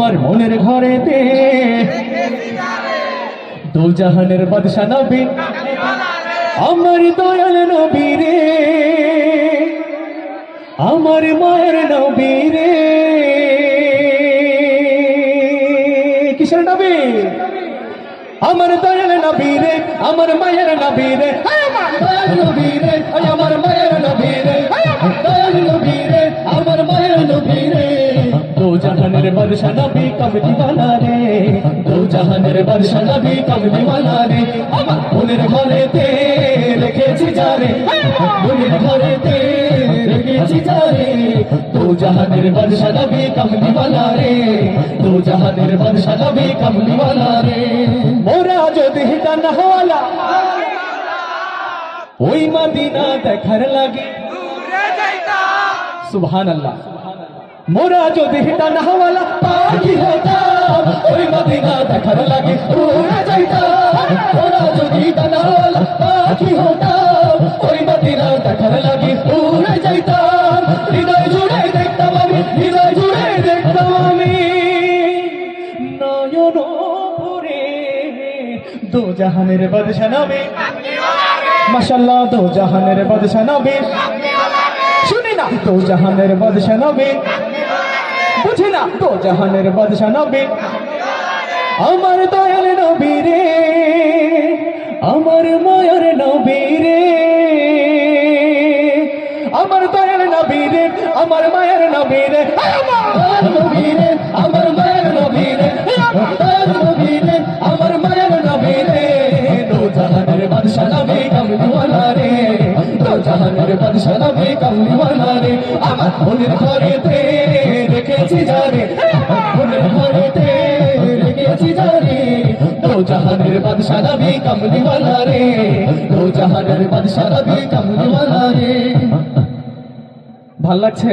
আমার মনের ঘরেতে দু জাহানের বাদশা নবী আমার দয়াল নবী রে, আমার মায়ের নবী রে। কিসের নবী? আমার দয়াল নবী রে, আমার মায়ের নবী রে, আমার দয়াল নবী রে, আমার মায়ের নবী রে, দয়াল নবী রে, আমার মায়ের নবী রে। দু জাহানের বাদশা নবী কমলি ওয়ালা রে, দু জাহানের বাদশা নবী কমলি ওয়ালা রে। আমার মনের ঘরেতে রেখেছি যারে, মনের ঘরেতে রেখেছি যারে। দু জাহানের বাদশা নবী কমলি ওয়ালা রে, দু জাহানের বাদশা নবী কমলি ওয়ালা রে। মোরা যদি ডানাওয়ালা ওই মদিনা দেখার লাগে, সুবহানাল্লাহ। মোরা যদি ডানাওয়ালা পাখি হতাম ওই মদিনা দেখার লাগে উড়ে যাইতাম। মোরা যদি ডানাওয়ালা পাখি হতাম ওই মদিনা দেখার লাগে উড়ে যাইতাম। হৃদয় জুড়ে দেখতাম আমি, হৃদয় জুড়ে দেখতাম আমি, নয়ন ভরে দু জাহানের বাদশা নবী মাশাআল্লাহ, দু জাহানের বাদশা নবী। শুনি না, দু জাহানের বাদশা নবী, বুঝি না, দু জাহানের বাদশা নবী আমার দয়াল নবী রে, আমার মায়ের নবী রে, আমার দয়াল নবী রে, আমার মায়ের নবী রে, আমার নবী রে, আমার মায়ের নবী রে, আমার দয়াল নবী রে, আমার মায়ের নবী রে। দু জাহানের বাদশা নবী কমলি ওয়ালা রে, দু জাহানের বাদশা নবী কমলি ওয়ালা রে। আমার মনের ঘরেতে রেখেছি যারে, মনের ঘরেতে রেখেছি যারে। দু জাহানের বাদশা নবী কমলি ওয়ালা রে, দু জাহানের বাদশা নবী কমলি ওয়ালা রে। ভাল লাগছে?